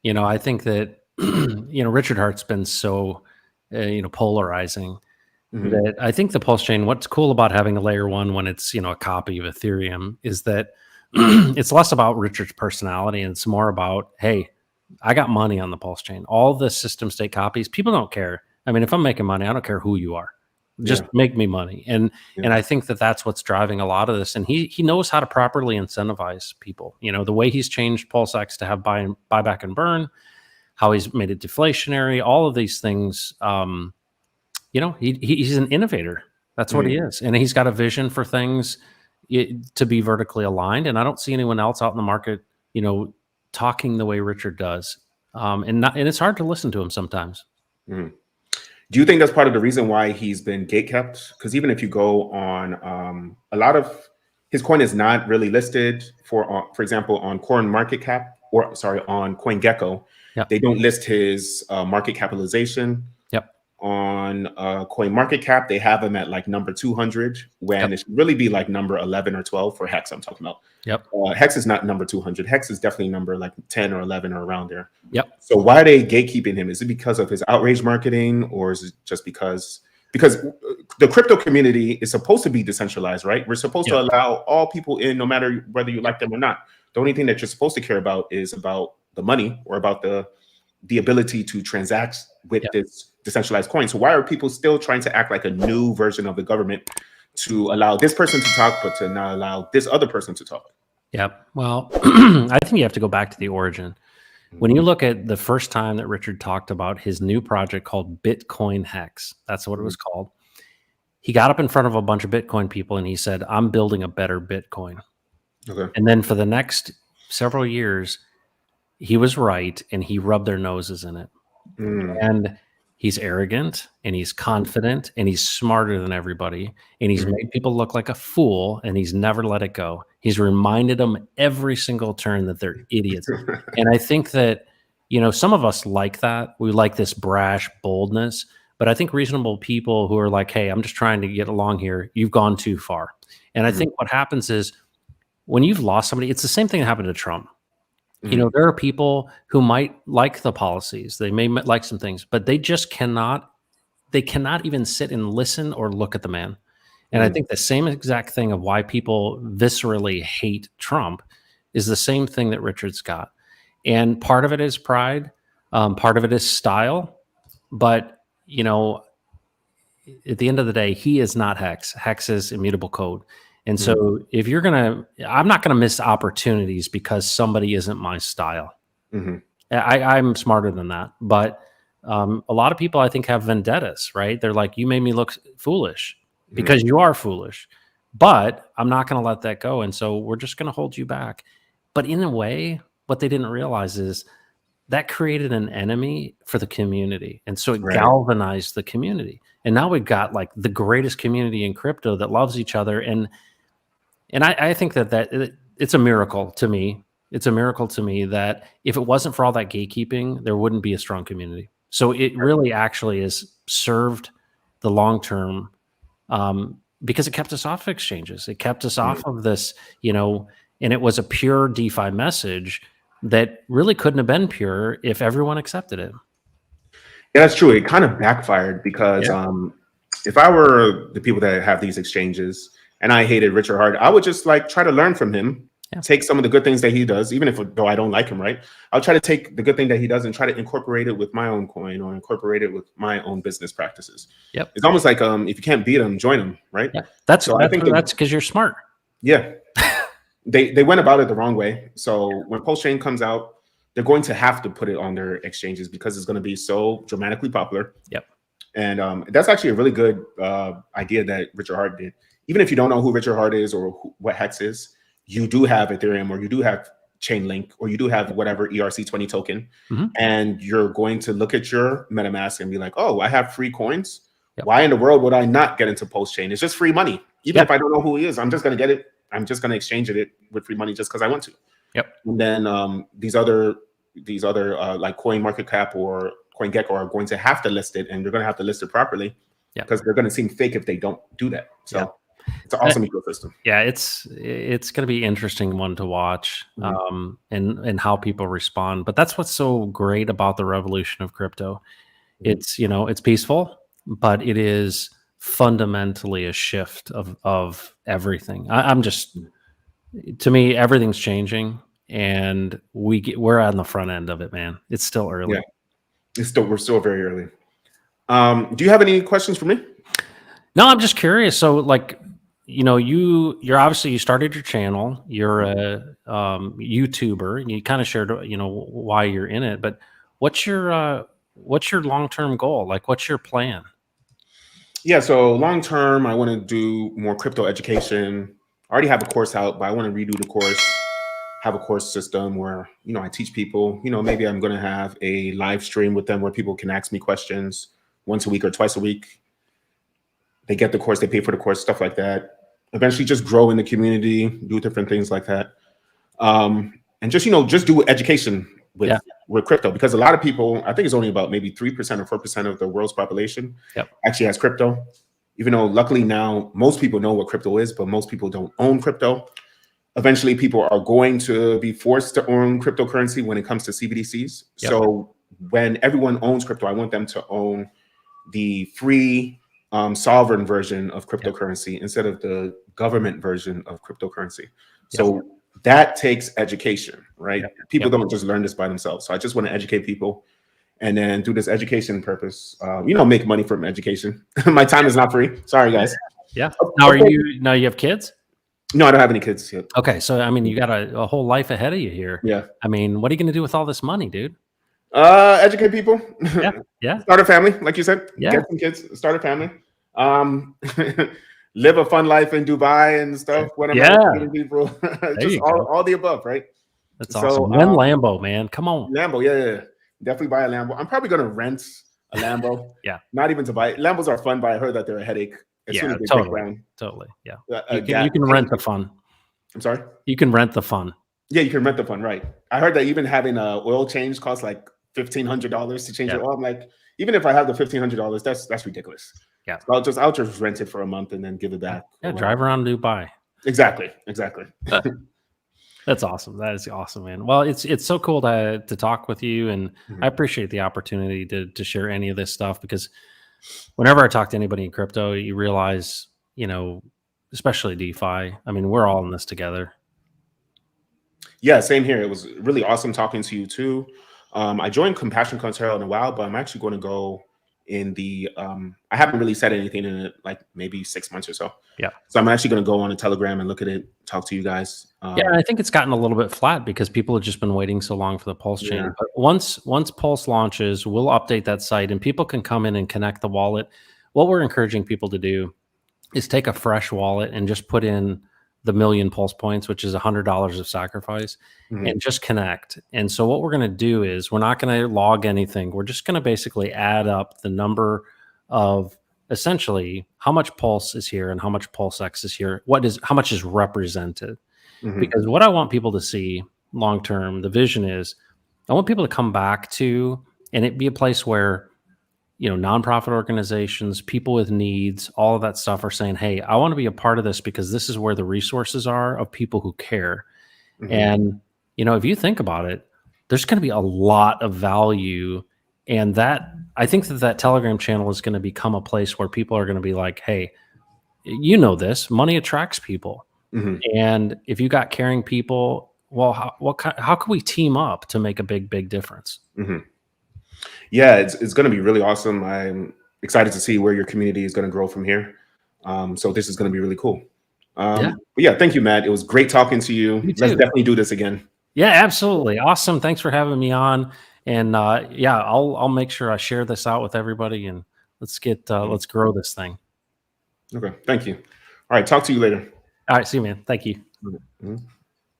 I think that Richard Hart's been so polarizing that I think the PulseChain. What's cool about having a layer one when it's a copy of Ethereum is that it's less about Richard's personality and it's more about, hey, I got money on the PulseChain. All the system state copies, people don't care. I mean, if I'm making money, I don't care who you are. Just make me money. And I think that that's what's driving a lot of this. And he knows how to properly incentivize people. The way he's changed PulseX to have buyback and burn, how he's made it deflationary, all of these things. He's an innovator. That's what he is. And he's got a vision for things to be vertically aligned. And I don't see anyone else out in the market, talking the way Richard does. And it's hard to listen to him sometimes. Do you think that's part of the reason why he's been gatekept? Because even if you go on a lot of his coin is not really listed for example, on CoinMarketCap on CoinGecko. They don't list his market capitalization. On CoinMarketCap, they have him at like number 200 when it should really be like number 11 or 12 for Hex. I'm talking about. Hex is not number 200. Hex is definitely number like 10 or 11 or around there. So why are they gatekeeping him? Is it because of his outrage marketing, or is it just because the crypto community is supposed to be decentralized, right? We're supposed to allow all people in, no matter whether you like them or not. The only thing that you're supposed to care about is about the money or about the ability to transact with this decentralized coin. So why are people still trying to act like a new version of the government to allow this person to talk, but to not allow this other person to talk? Well, I think you have to go back to the origin. When you look at the first time that Richard talked about his new project called Bitcoin Hex, that's what it was called. He got up in front of a bunch of Bitcoin people and he said, I'm building a better Bitcoin. And then for the next several years, he was right and he rubbed their noses in it. And he's arrogant and he's confident and he's smarter than everybody. And he's made people look like a fool and he's never let it go. He's reminded them every single turn that they're idiots. And I think that, some of us like that. We like this brash boldness. But I think reasonable people who are like, hey, I'm just trying to get along here, you've gone too far. And I think what happens is when you've lost somebody, it's the same thing that happened to Trump. There are people who might like the policies. They may like some things, but they just cannot even sit and listen or look at the man. And I think the same exact thing of why people viscerally hate Trump is the same thing that Richard's got. And part of it is pride. Part of it is style. But, at the end of the day, he is not Hex. Hex is immutable code. And so if you're I'm not going to miss opportunities because somebody isn't my style. I'm smarter than that. But a lot of people, I think, have vendettas, right? They're like, you made me look foolish because you are foolish, but I'm not going to let that go. And so we're just going to hold you back. But in a way, what they didn't realize is that created an enemy for the community. And so it galvanized the community. And now we've got like the greatest community in crypto that loves each other. And I think that it's a miracle to me. It's a miracle to me that if it wasn't for all that gatekeeping, there wouldn't be a strong community. So it really actually has served the long term because it kept us off exchanges. It kept us off of this, and it was a pure DeFi message that really couldn't have been pure if everyone accepted it. Yeah, that's true. It kind of backfired because if I were the people that have these exchanges and I hated Richard Hart, I would just like try to learn from him, take some of the good things that he does, even though I don't like him, right? I'll try to take the good thing that he does and try to incorporate it with my own coin or incorporate it with my own business practices. It's almost like if you can't beat him, join him, right? That's because you're smart. They went about it the wrong way. So when PulseChain comes out, they're going to have to put it on their exchanges because it's going to be so dramatically popular. And that's actually a really good idea that Richard Hart did. Even if you don't know who Richard Hart is or what Hex is, you do have Ethereum or you do have Chainlink or you do have whatever ERC20 token. And you're going to look at your MetaMask and be like, oh, I have free coins. Why in the world would I not get into PulseChain? It's just free money. Even if I don't know who he is, I'm just going to get it. I'm just going to exchange it with free money just because I want to. And then these other like CoinMarketCap or CoinGecko are going to have to list it, and they're going to have to list it properly because they're going to seem fake if they don't do that. So It's an awesome ecosystem. Yeah, it's going to be interesting one to watch, and how people respond. But that's what's so great about the revolution of crypto. It's it's peaceful, but it is fundamentally a shift of everything. I'm just, to me, everything's changing, and we're on the front end of it, man. It's still early. Yeah, we're still very early. Do you have any questions for me? No, I'm just curious. So, like, you're obviously, you started your channel. You're a YouTuber. You kind of shared, why you're in it. But what's your long-term goal? Like, what's your plan? Yeah, so long term, I want to do more crypto education. I already have a course out, but I want to redo the course. Have a course system where I teach people. Maybe I'm going to have a live stream with them where people can ask me questions once a week or twice a week. They get the course, they pay for the course, stuff like that. Eventually just grow in the community, do different things like that. And just do education with crypto, because a lot of people, I think it's only about maybe 3% or 4% of the world's population actually has crypto. Even though luckily now most people know what crypto is, but most people don't own crypto. Eventually people are going to be forced to own cryptocurrency when it comes to CBDCs. So when everyone owns crypto, I want them to own the free sovereign version of cryptocurrency instead of the government version of cryptocurrency. So that takes education, right? People don't just learn this by themselves. So I just want to educate people, and then do this education purpose, make money from education. My time is not free. Sorry, guys. Yeah. Now, you have kids? No, I don't have any kids yet. Okay. So, I mean, you got a whole life ahead of you here. Yeah. I mean, what are you going to do with all this money, dude? Educate people. Yeah. Start a family, like you said. Yeah. Get some kids, start a family. Live a fun life in Dubai and stuff. What am I meeting people? Just all the above, right? That's awesome. When Lambo, man. Come on. Lambo, yeah. Definitely buy a Lambo. I'm probably gonna rent a Lambo. Not even to buy it. Lambos are fun, but I heard that they're a headache. As soon as they break down. Totally. Yeah. You can rent the fun. I'm sorry? You can rent the fun. Yeah, you can rent the fun, right? I heard that even having a oil change costs like $1,500 to change your oil. I'm like, even if I have the $1,500, that's ridiculous. Yeah. So I'll just rent it for a month and then give it back. Yeah, drive around Dubai. Exactly. That's awesome. That is awesome, man. Well, it's so cool to talk with you, and I appreciate the opportunity to share any of this stuff, because whenever I talk to anybody in crypto, you realize, especially DeFi, I mean, we're all in this together. Yeah, same here. It was really awesome talking to you too. I joined Compassion Cartel in a while, but I'm actually going to go in the I haven't really said anything in it, like maybe 6 months or so. Yeah. So I'm actually going to go on a Telegram and look at it, talk to you guys. Yeah, I think it's gotten a little bit flat because people have just been waiting so long for the PulseChain. Yeah. But once Pulse launches, we'll update that site and people can come in and connect the wallet. What we're encouraging people to do is take a fresh wallet and just put in the 1,000,000 Pulse points, which is $100 of sacrifice, and just connect. And so what we're going to do is we're not going to log anything. We're just going to basically add up the number of essentially how much Pulse is here and how much PulseX is here. How much is represented? Because what I want people to see long term, the vision is I want people to come back to, and it be a place where nonprofit organizations, people with needs, all of that stuff are saying, hey, I want to be a part of this because this is where the resources are of people who care. And, if you think about it, there's going to be a lot of value. And I think that Telegram channel is going to become a place where people are going to be like, hey, this money attracts people. And if you got caring people, well, how can we team up to make a big difference? Yeah, it's going to be really awesome. I'm excited to see where your community is going to grow from here. So this is going to be really cool. But yeah, thank you, Matt. It was great talking to you. Let's definitely do this again. Yeah, absolutely. Awesome. Thanks for having me on. And I'll make sure I share this out with everybody, and let's grow this thing. Okay. Thank you. All right. Talk to you later. All right. See you, man. Thank you.